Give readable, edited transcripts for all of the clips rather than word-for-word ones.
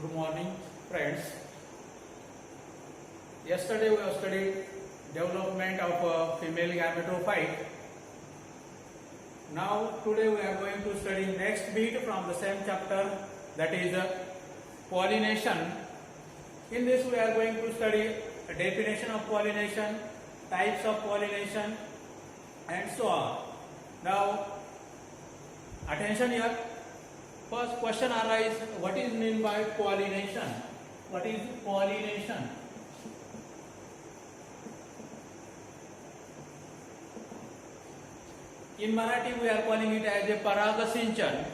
Good morning, friends. Yesterday we have studied development of female gametophyte. Now today we are going to study next bit from the same chapter, that is pollination. In this we are going to study a definition of pollination, types of pollination, and so on. Now attention here. First question arises, what is meant by pollination? What is pollination? In Marathi we are calling it as a paragasinchan,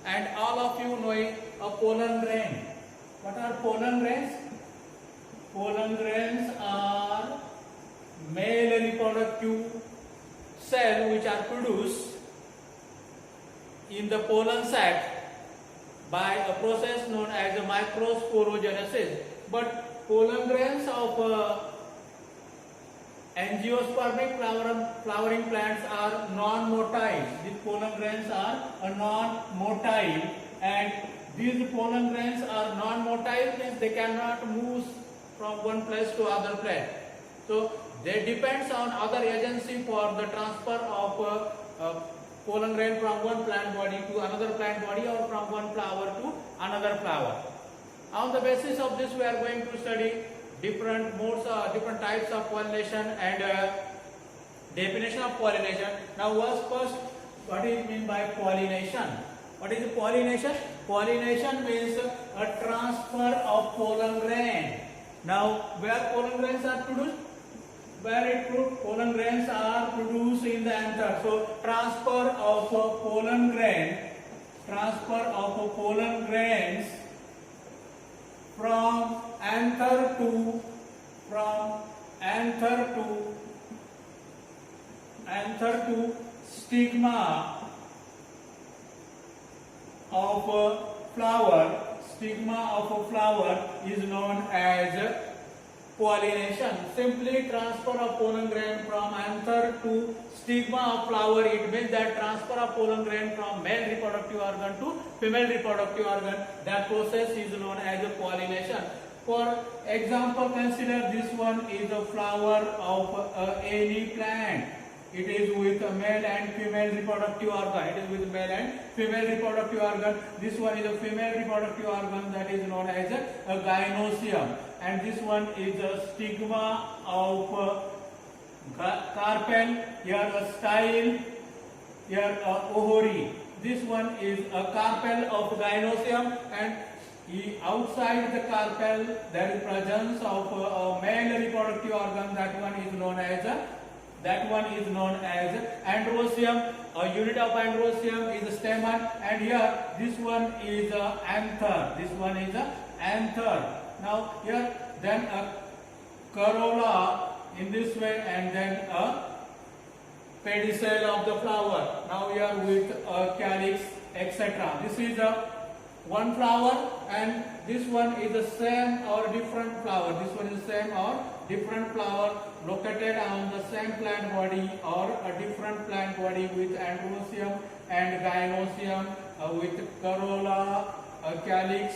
and all of you know it, a pollen grain. What are pollen grains? Pollen grains are male reproductive cells which are produced in the pollen sac by a process known as microsporogenesis. But pollen grains of angiospermic flowering plants are non-motile. These pollen grains are non-motile, and these pollen grains are non-motile means they cannot move from one place to other place. So they depends on other agency for the transfer of pollen grain from one plant body to another plant body, or from one flower to another flower. On the basis of this we are going to study different modes, different types of pollination and definition of pollination. Now first, what is mean by pollination? What is pollination? Pollination means a transfer of pollen grain. Now where pollen grains are produced? Pollen grains are produced in the anther. So transfer of pollen grains from anther to stigma of a flower. Stigma of a flower is known as pollination. Simply transfer of pollen grain from anther to stigma of flower. It means that transfer of pollen grain from male reproductive organ to female reproductive organ. That process is known as pollination. For example, consider this one is a flower of any plant. It is with a male and female reproductive organ. It is with male and female reproductive organ. This one is a female reproductive organ, that is known as a gynoecium. And this one is a stigma of carpel. Here a style. Here a ovary. This one is a carpel of gynoecium, and outside the carpel there is presence of a male reproductive organ. That one is known as androecium. A unit of androecium is a stamen, and here this one is a anther. Now here then a corolla in this way, and then a pedicel of the flower. Now here with a calyx, etc. This is a one flower, and this one is the same or different flower. This one is same or different flower located on the same plant body or a different plant body with androecium and gynoecium, with corolla, calyx,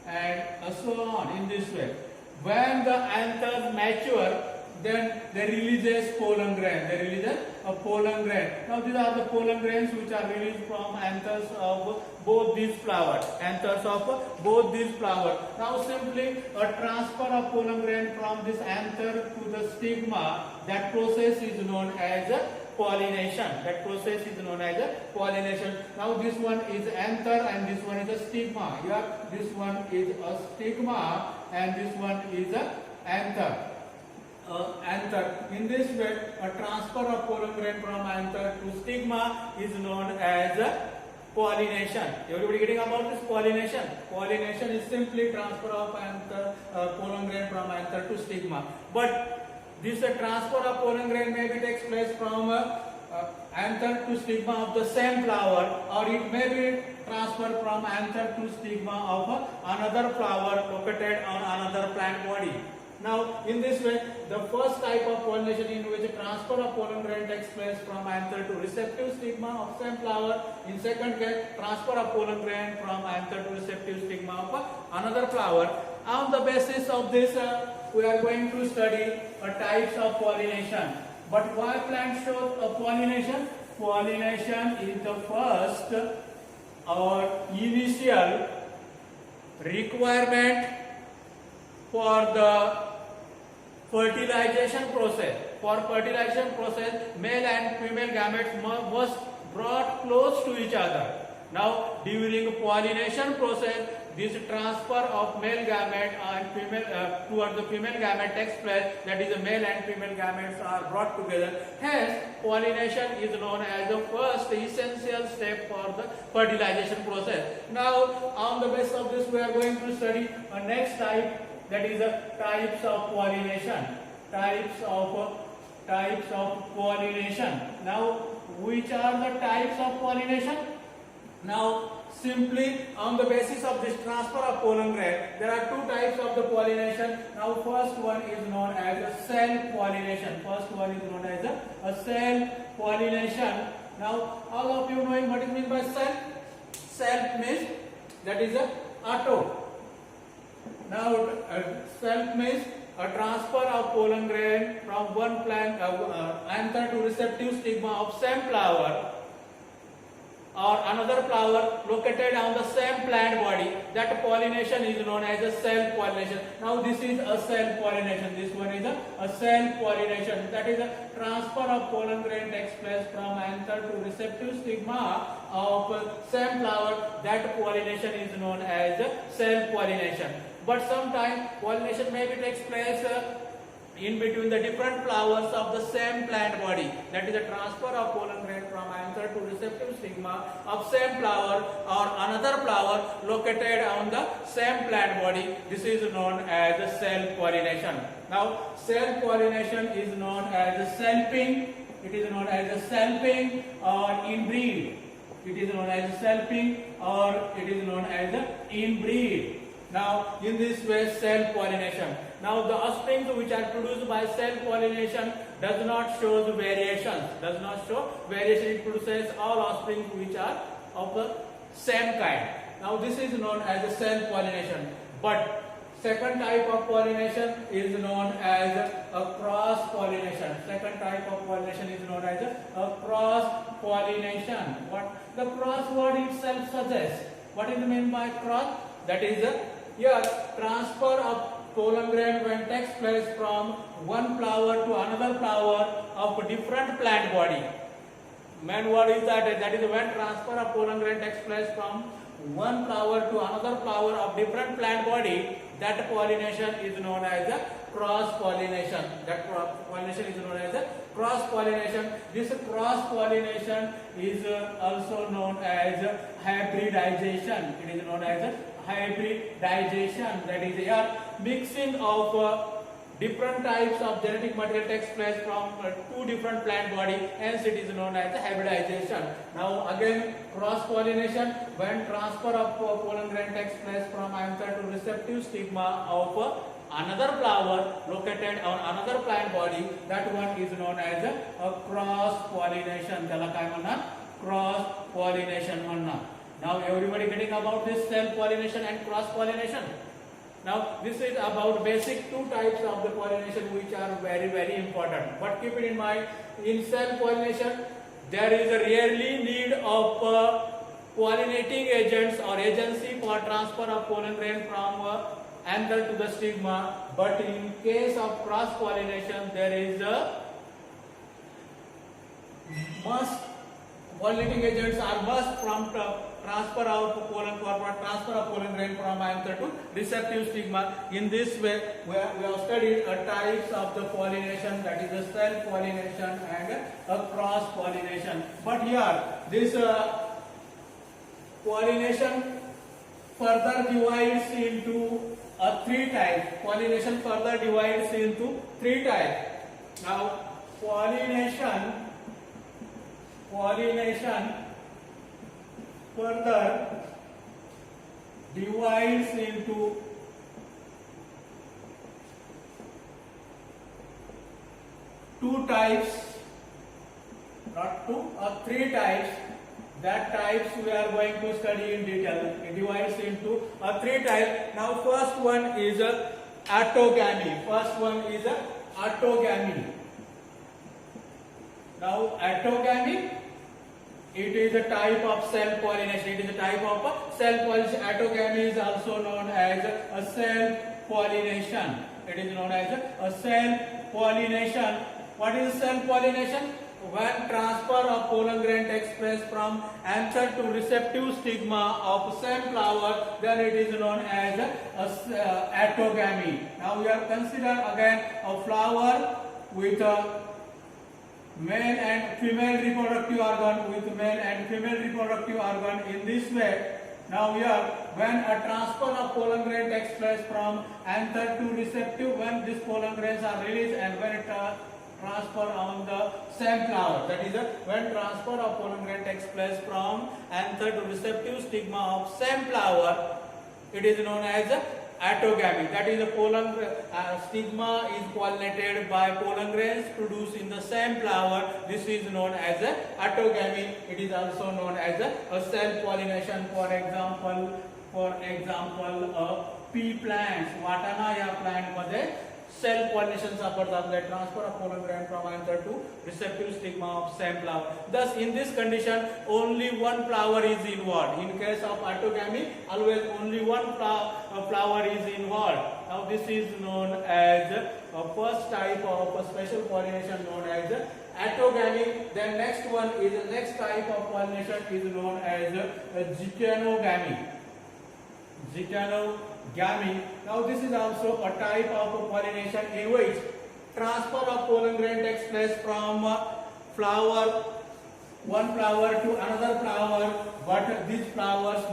and so on in this way. When the anthers mature, then they releases pollen grain. Now these are the pollen grains which are released from anthers of both these flowers. Now simply a transfer of pollen grain from this anther to the stigma. That process is known as pollination. Now this one is anther and this one is a stigma. Here this one is a stigma and this one is a anther. In this way, a transfer of pollen grain from anther to stigma is known as pollination. Everybody getting about this pollination? Pollination is simply transfer of pollen grain from anther to stigma. But this transfer of pollen grain maybe takes place from anther to stigma of the same flower, or it may be transferred from anther to stigma of another flower located on another plant body. Now, in this way, the first type of pollination in which transfer of pollen grain takes place from anther to receptive stigma of same flower. In second case, transfer of pollen grain from anther to receptive stigma of another flower. On the basis of this, we are going to study types of pollination. But why plant shows pollination? Pollination is the first or initial requirement for the fertilization process. For fertilization process, male and female gametes must brought close to each other. Now, during pollination process, this transfer of male gamete and female towards the female gamete takes place. That is, the male and female gametes are brought together. Hence, pollination is known as the first essential step for the fertilization process. Now, on the basis of this, we are going to study a next type. That is the types of pollination. Types of pollination. Now, which are the types of pollination? Now, simply on the basis of this transfer of pollen grain, there are two types of the pollination. Now, first one is known as a self pollination. First one is known as a self pollination. Now, all of you knowing what it means by self? Self means that is a auto. Now, self means a transfer of pollen grain from one plant anther to receptive stigma of same flower or another flower located on the same plant body. That pollination is known as a self pollination. Now, this is a self pollination. This one is a self pollination. That is a transfer of pollen grain takes place from anther to receptive stigma of same flower. That pollination is known as self pollination. But sometimes pollination maybe takes place in between the different flowers of the same plant body. That is a transfer of pollen grain from anther to receptive stigma of same flower or another flower located on the same plant body. This is known as self pollination. Now, self pollination is known as selfing. It is known as selfing or inbreed. It is known as selfing or it is known as inbreed. Now, in this way, self-pollination. Now, the offspring which are produced by self-pollination does not show variations. Does not show variation. It produces all offspring which are of the same kind. Now, this is known as self-pollination. But second type of pollination is known as a cross-pollination. Second type of pollination is known as a cross-pollination. What the cross word itself suggests. What is meant by cross? That is here transfer of pollen grain when takes place from one flower to another flower of different plant body. Main word is that is when transfer of pollen grain takes place from one flower to another flower of different plant body. That pollination is known as a cross pollination. That pollination is known as a cross pollination. This cross pollination is also known as hybridization. It is known as hybridization. That is a mixing of different types of genetic material takes place from two different plant body. Hence, it is known as hybridization. Now, again, cross pollination when transfer of pollen grain takes place from anther to receptive stigma of another flower located on another plant body. That one is known as a cross pollination. त्याला काय म्हणणार? Cross pollination म्हणणार. Now, everybody getting about this self pollination and cross pollination. Now, this is about basic two types of the pollination which are very, very important. But keep it in mind, in self pollination, there is a rarely need of pollinating agents or agency for transfer of pollen grain from anther to the stigma. But in case of cross pollination, there is a must. Pollinating agents are must from transfer of pollen grain from anther to receptive stigma. In this way, we have studied types of the pollination, that is the self pollination and a cross pollination. But here, this pollination further divides into three types. Pollination further divides into three types. Now, pollination further divides into two types, not two or three types. That types we are going to study in detail. It divides into three types. Now first one is autogamy. First one is autogamy. Now autogamy, it is a type of cell pollination. It is a type of cell pollination. Autogamy is also known as a cell pollination. It is known as a cell pollination. What is cell pollination? When transfer of pollen grain takes place from anther to receptive stigma of same flower, then it is known as autogamy. Now we are consider again a flower with a male and female reproductive organ, with male and female reproductive organ in this way. Now here, when a transfer of pollen grain takes place from anther to receptive, when these pollen grains are released and when it transfer on the same flower, that is when transfer of pollen grain takes place from anther to receptive stigma of same flower, it is known as autogamy. That is the pollen stigma is pollinated by pollen grains produced in the same flower. This is known as autogamy. It is also known as a cell pollination. For example, pea plants, वाटाणा या plant मध्ये cell pollination saapdतात, like transfer of pollen grain from anther to receptive stigma of same flower. Thus, in this condition, only one flower is involved. In case of autogamy, always only one flower is involved. Now, this is known as a first type of a special pollination known as autogamy. Then next one is the next type of pollination is known as geitonogamy. Geitonogamy. Now this is also a type of pollination in which transfer of pollen grain takes place from one flower to another flower, but these flowers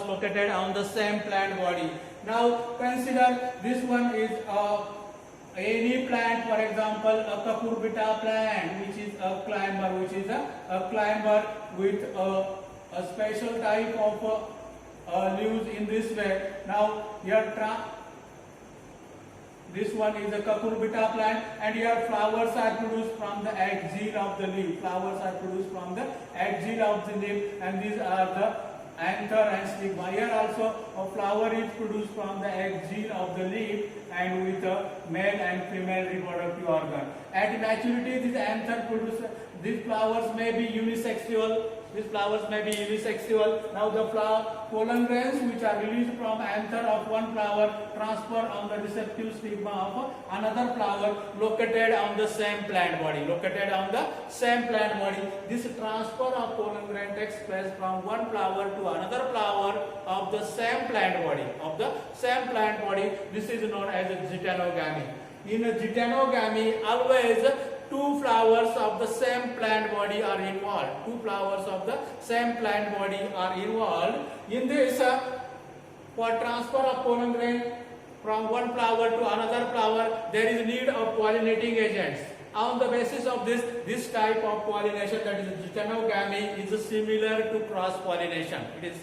located on the same plant body. Now consider this one is any plant, for example, a cucurbita plant, which is a climber, with a special type of leaves in this way. Now here this one is a cucurbita plant, and here flowers are produced from the axil of the leaf. Flowers are produced from the axil of the leaf, and these are the anther and stigma. Here also a flower is produced from the axil of the leaf and with a male and female reproductive organ. At maturity, these anther produce. These flowers may be unisexual. Now the pollen grains which are released from anther of one flower transfer on the receptive stigma of another flower located on the same plant body. This transfer of pollen grain takes place from one flower to another flower of the same plant body. This is known as geitonogamy. In geitonogamy, always two flowers of the same plant body are involved. In this, for transfer of pollen grain from one flower to another flower, there is need of pollinating agents. On the basis of this type of pollination, that is geitonogamy, is similar to cross pollination. It is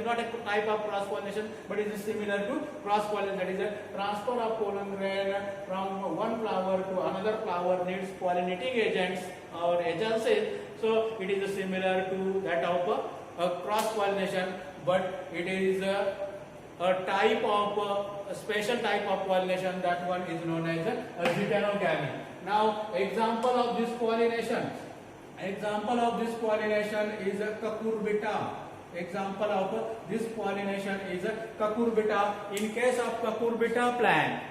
not a type of cross pollination, but it is similar to cross pollination. That is a transfer of pollen grain from one flower to another flower needs pollinating agents or agencies. So it is similar to that of a cross pollination, but it is a special type of pollination. That one is known as a geitonogamy. Now, example of this pollination is a cucurbita. In case of cucurbita plant,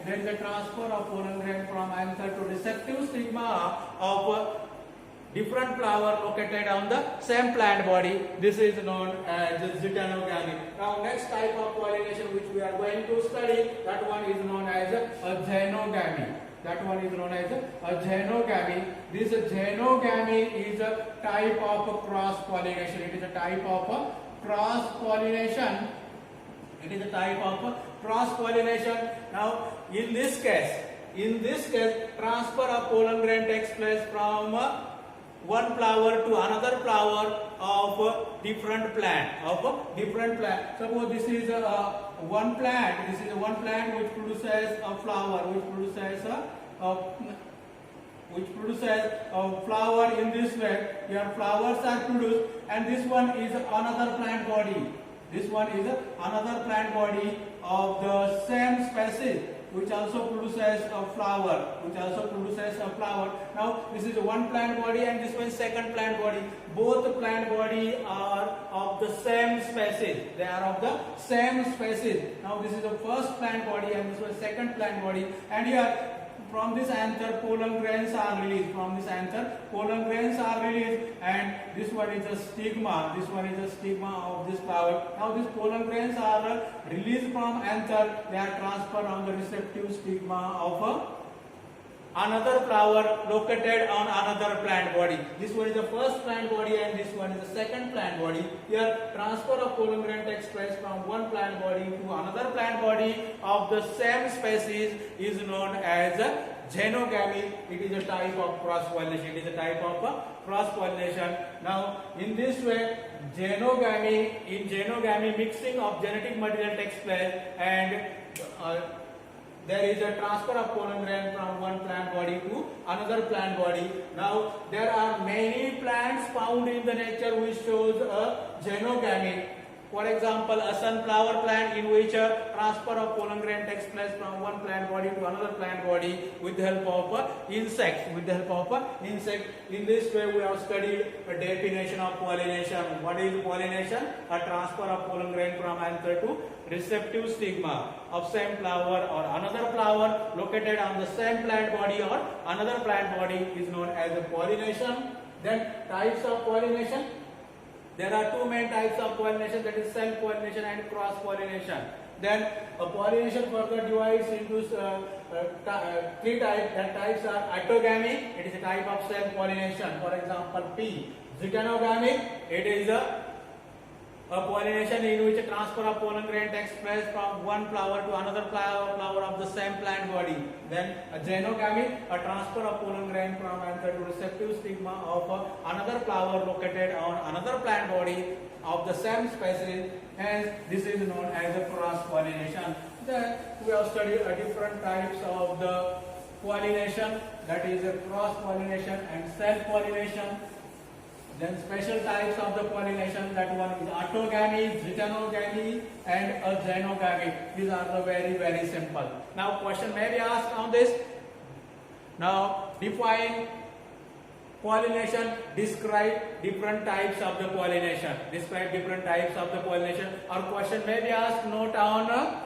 there is a transfer of pollen grain from anther to receptive stigma of different flower located on the same plant body. This is known as geitonogamy. Now next type of pollination which we are going to study, that one is known as a geitonogamy. This geitonogamy is a type of cross pollination. Now in this case, transfer of pollen grain takes place from one flower to another flower of a different plant. Suppose this is a one plant. This is one plant which produces a flower, which produces a flower in this way. Here flowers are produced, and this one is another plant body. This one is another plant body of the same species, which also produces a flower. Now this is one plant body and this one is second plant body. Both plant body are of the same species. They are of the same species. Now this is the first plant body and this was second plant body. And here from this anther pollen grains are released. And this one is a stigma. Of this flower. Now these pollen grains are released from anther. They are transferred on the receptive stigma of another flower located on another plant body. This one is the first plant body and this one is the second plant body. Here transfer of pollen grain takes place from one plant body to another plant body of the same species is known as genogamy. It is a type of cross-pollination. Now in this way, genogamy mixing of genetic material takes place, and there is a transfer of pollen grain from one plant body to another plant body. Now there are many plants found in the nature which shows a genogamy. For example, a sunflower plant in which a transfer of pollen grain takes place from one plant body to another plant body with the help of insects. In this way, we have studied a definition of pollination. What is pollination? A transfer of pollen grain from anther to receptive stigma of same flower or another flower located on the same plant body or another plant body is known as a pollination. Then types of pollination. There are two main types of pollination, that is self-pollination and cross-pollination. Then a pollination further divides into three types. The types are autogamy, it is a type of self-pollination. For example, P. Zytonogamy, it is a pollination in which a transfer of pollen grain takes place from one flower to another flower of the same plant body. Then a genogamy, a transfer of pollen grain from anther to receptive stigma of another flower located on another plant body of the same species. Hence, this is known as a cross-pollination. Then we have studied different types of the pollination, that is a cross-pollination and self-pollination. Then special types of the pollination, that one is autogamy, zytonogamy and a genogamy. These are the very simple. Now question may be asked on this. Now define pollination, describe different types of the pollination. Or question may be asked, note on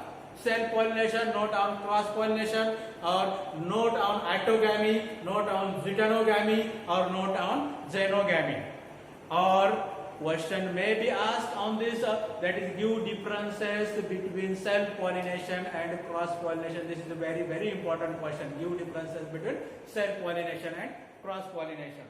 self-pollination, note on cross-pollination, or note on autogamy, note on zytonogamy, or note on genogamy. Or question may be asked on this, that is give differences between self-pollination and cross-pollination. This is a very important question. Give differences between self-pollination and cross-pollination.